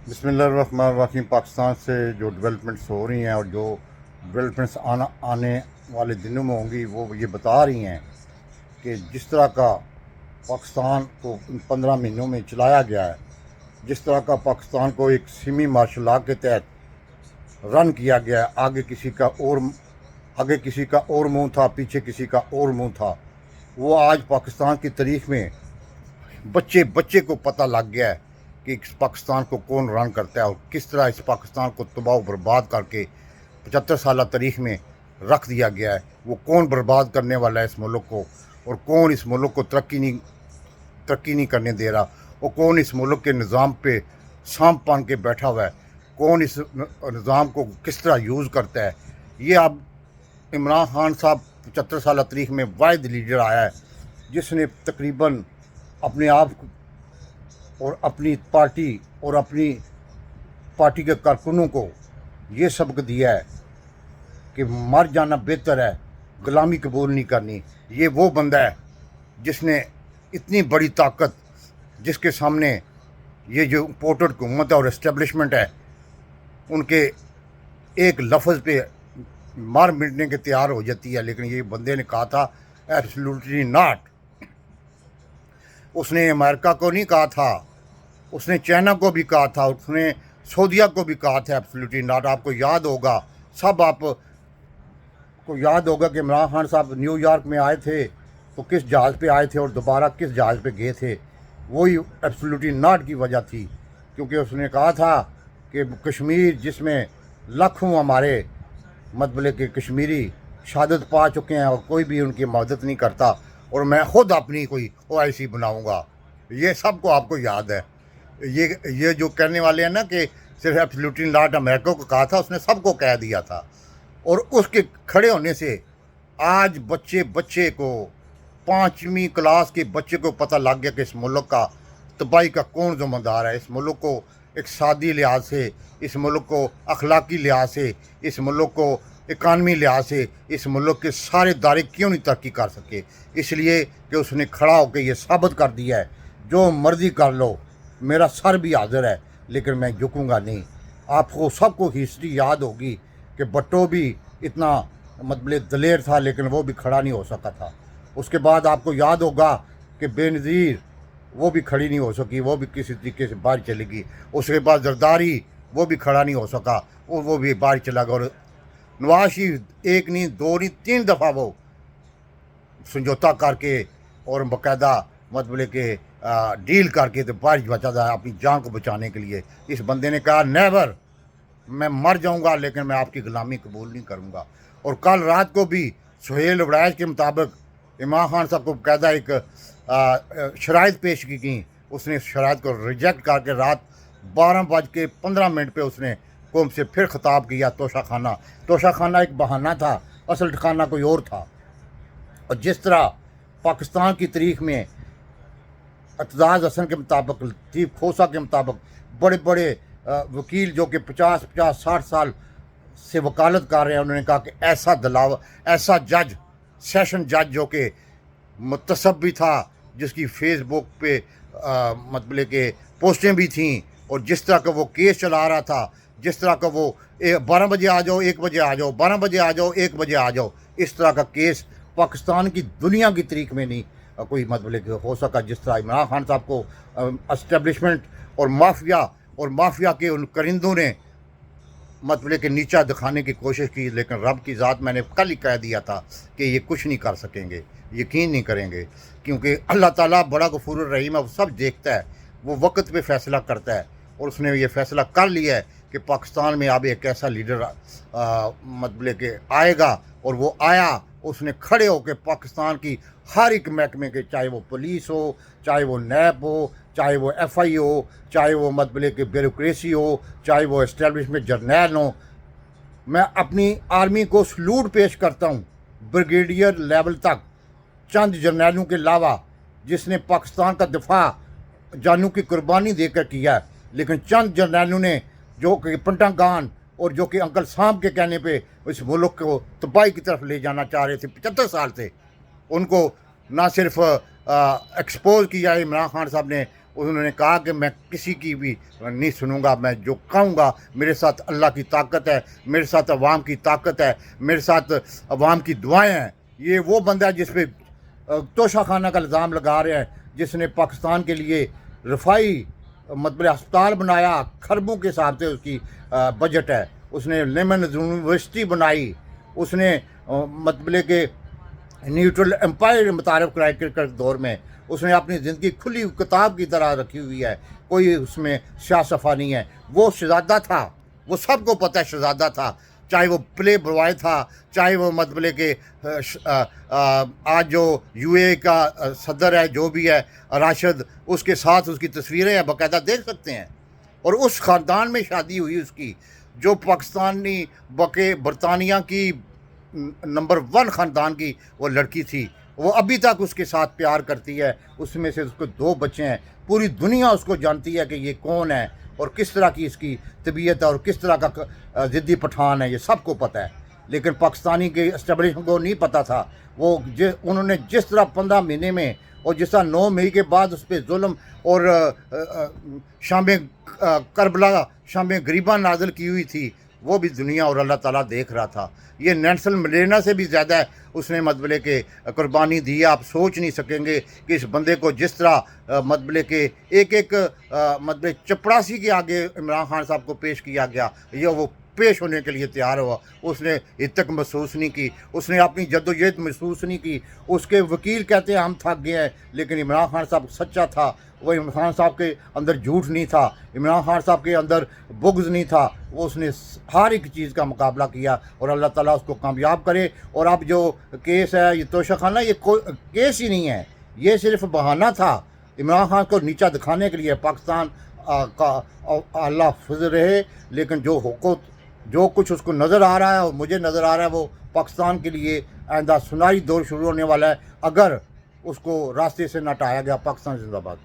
बिस्मिल्लाहिर्रहमानिर्रहीम। पाकिस्तान से जो डेवलपमेंट्स हो रही हैं और जो डेवलपमेंट्स आने वाले दिनों में होंगी, वो ये बता रही हैं कि जिस तरह का पाकिस्तान को इन 15 महीनों में चलाया गया है, जिस तरह का पाकिस्तान को एक सेमी मार्शल लॉ के तहत रन किया गया है, आगे किसी का और मुंह था, पीछे किसी का और मुंह था। वो आज पाकिस्तान की तारीख में बच्चे बच्चे को पता लग गया है कि इस पाकिस्तान को कौन रन करता है और किस तरह इस पाकिस्तान को तबाह बर्बाद करके 75 साल तारीख में रख दिया गया है। वो कौन बर्बाद करने वाला है इस मुल्क को, और कौन इस मुल्क को तरक्की नहीं करने दे रहा, और कौन इस मुल्क के निज़ाम पे सांप पान के बैठा हुआ है, कौन इस निज़ाम को किस तरह यूज़ करता है। ये अब इमरान खान साहब 75 साल तारीख में वाहिद लीडर आया है जिसने तकरीबन अपने आप और अपनी पार्टी के कारकुनों को ये सबक दिया है कि मर जाना बेहतर है, गुलामी कबूल नहीं करनी। ये वो बंदा है जिसने इतनी बड़ी ताकत, जिसके सामने ये जो इम्पोर्टेड हुकूमत है और इस्टेब्लिशमेंट है, उनके एक लफ्ज़ पे मार मिटने के तैयार हो जाती है। लेकिन ये बंदे ने कहा था एब्सोल्युटली नॉट। उसने अमेरिका को नहीं कहा था, उसने चाइना को भी कहा था, उसने सऊदीया को भी कहा था एब्सोल्युटली नॉट। आपको याद होगा, आपको याद होगा कि इमरान खान साहब न्यूयॉर्क में आए थे तो किस जहाज़ पे आए थे और दोबारा किस जहाज़ पे गए थे। वही एब्सोल्युटली नॉट की वजह थी, क्योंकि उसने कहा था कि कश्मीर जिसमें लाखों हमारे मतलब के कश्मीरी शहादत पा चुके हैं और कोई भी उनकी मदद नहीं करता, और मैं ख़ुद अपनी कोई OIC बनाऊंगा। ये सबको आपको याद है। ये जो कहने वाले हैं ना कि सिर्फ एब्सोल्युटली नॉट अमेरिका को कहा था, उसने सबको कह दिया था। और उसके खड़े होने से आज बच्चे को 5वीं क्लास के बच्चे को पता लग गया कि इस मुल्क का तबाही का कौन ज़िम्मेदार है। इस मुल्क को इक़्तिसादी लिहाज से, इस मुल्क को अखलाकी लिहाज से, इस मुल्क को इकानमी लिहाज से, इस मुल्क के सारे दायरे क्यों नहीं तरक्की कर सके। इसलिए कि उसने खड़ा होकर ये साबित कर दिया है, जो मर्ज़ी कर लो, मेरा सर भी हाजिर है लेकिन मैं झुकूंगा नहीं। आपको सबको हिस्ट्री याद होगी कि भुट्टो भी इतना मतलब दलेर था लेकिन वो भी खड़ा नहीं हो सका था। उसके बाद आपको याद होगा कि बेनज़ीर वो भी खड़ी नहीं हो सकी, वो भी किसी तरीके से बाहर चली गई। उसके बाद जरदारी वो भी खड़ा नहीं हो सका, वो भी बाहर चला गया। और नवाज शरीफ एक नहीं, दो नहीं, 3 दफ़ा वो समझौता करके और बाकायदा मतलब कि डील करके तो बाहर बचा था अपनी जान को बचाने के लिए। इस बंदे ने कहा नेवर, मैं मर जाऊंगा लेकिन मैं आपकी गुलामी कबूल नहीं करूंगा। और कल रात को भी सुहेल वड़ैच के मुताबिक इमरान खान साहब को बाकायदा एक शराइत पेश की गई। उसने शराइत को रिजेक्ट करके रात 12:15 पे उसने कौम से फिर ख़िताब किया। तोशा खाना एक बहाना था, असल ठिकाना कोई और था। और जिस तरह पाकिस्तान की तारीख में एतजाज़ हसन के मुताबिक, लतीफ़ खोसा के मुताबिक बड़े बड़े वकील जो कि 50-60 साल से वकालत कर रहे हैं, उन्होंने कहा कि ऐसा जज, सेशन जज जो कि मुतसब भी था, जिसकी फेसबुक पे मतलब के पोस्टें भी थीं, और जिस तरह का वो केस चला रहा था, जिस तरह का वो 12 बजे आ जाओ, 1 बजे आ जाओ, 12 बजे आ जाओ, 1 बजे आ जाओ, इस तरह का केस पाकिस्तान की दुनिया की तारीख में नहीं कोई मतलब हो सका। जिस तरह इमरान खान साहब को एस्टेब्लिशमेंट और माफिया के उन करिंदों ने मतलब कि नीचा दिखाने की कोशिश की, लेकिन रब की ज़ात, मैंने कल ही कह दिया था कि ये कुछ नहीं कर सकेंगे, यकीन नहीं करेंगे, क्योंकि अल्लाह ताला बड़ा गफूर रहीम है, वो सब देखता है, वो वक्त पे फ़ैसला करता है। और उसने ये फ़ैसला कर लिया है कि पाकिस्तान में अब एक ऐसा लीडर मतलब कि आएगा, और वो आया। उसने खड़े होकर पाकिस्तान की हर एक महकमे के, चाहे वो पुलिस हो, चाहे वो नैब हो, चाहे वो FI हो, चाहे वो मतलब कि ब्यूरोक्रेसी हो, चाहे वो इस्टेब्लिशमेंट जर्नैल हो, मैं अपनी आर्मी को सलूट पेश करता हूँ ब्रिगेडियर लेवल तक, चंद जर्नैलों के अलावा, जिसने पाकिस्तान का दिफा जानू की कुर्बानी देकर किया है। लेकिन चंद जर्नैलों ने, जो कि पंटागान और जो कि अंकल साहब के कहने पे इस मुल्क को तबाही की तरफ ले जाना चाह रहे थे 75 साल से, उनको ना सिर्फ एक्सपोज किया है इमरान खान साहब ने, उन्होंने कहा कि मैं किसी की भी नहीं सुनूंगा, मैं जो कहूँगा, मेरे साथ अल्लाह की ताकत है, मेरे साथ अवाम की ताकत है, मेरे साथ अवाम की दुआएं हैं। ये वो बंदा है जिस पे तोशाखाना का इल्ज़ाम लगा रहे हैं, जिसने पाकिस्तान के लिए रफाई मतलब अस्पताल बनाया, खरबों के हिसाब से उसकी बजट है। उसने लेमन यूनिवर्सिटी बनाई, उसने मतलब के न्यूट्रल एम्पायर मुतारफ कराए क्रिकेट दौर में। उसने अपनी ज़िंदगी खुली किताब की तरह रखी हुई है, कोई उसमें स्यासफ़ा नहीं है। वो शहज़ादा था, वो सबको पता है शहज़ादा था, चाहे वो प्ले बॉय था, चाहे वो मतलब के आज जो यूए का सदर है, जो भी है राशिद, उसके साथ उसकी तस्वीरें हैं, बाकायदा देख सकते हैं। और उस ख़ानदान में शादी हुई उसकी, जो पाकिस्तानी बके बरतानिया की नंबर 1 ख़ानदान की वो लड़की थी। वो अभी तक उसके साथ प्यार करती है, उसमें से उसको 2 बच्चे हैं। पूरी दुनिया उसको जानती है कि ये कौन है और किस तरह की इसकी तबीयत है और किस तरह का ज़िद्दी पठान है, ये सबको पता है। लेकिन पाकिस्तानी के एस्टेब्लिशमेंट को नहीं पता था। वो उन्होंने जिस तरह 15 महीने में और जिस तरह 9 मई के बाद उस पर जुल्म और शाम करबला, शाम गरीबा नाजिल की हुई थी, वो भी दुनिया और अल्लाह ताला देख रहा था। ये नेल्सन मंडेला से भी ज़्यादा उसने मतलब के कुर्बानी दी है। आप सोच नहीं सकेंगे कि इस बंदे को जिस तरह मतलब के एक मतलब चपड़ासी के आगे इमरान खान साहब को पेश किया गया, ये वो पेश होने के लिए तैयार हुआ। उसने इत्तक महसूस नहीं की, उसने अपनी जद्दोजहद महसूस नहीं की। उसके वकील कहते हैं हम थक गए हैं, लेकिन इमरान खान साहब सच्चा था। वो इमरान खान साहब के अंदर झूठ नहीं था, इमरान खान साहब के अंदर बुग़्ज़ नहीं था। वो उसने हर एक चीज़ का मुकाबला किया और अल्लाह ताला उसको कामयाब करे। और अब जो केस है ये तोशाखाना, ये कोई केस ही नहीं है, ये सिर्फ बहाना था इमरान खान को नीचा दिखाने के लिए। पाकिस्तान का अल्लाह फजल रहे, लेकिन जो कुछ उसको नज़र आ रहा है और मुझे नज़र आ रहा है, वो पाकिस्तान के लिए आइंदा सुनहरी दौर शुरू होने वाला है अगर उसको रास्ते से न हटाया गया। पाकिस्तान जिंदाबाद।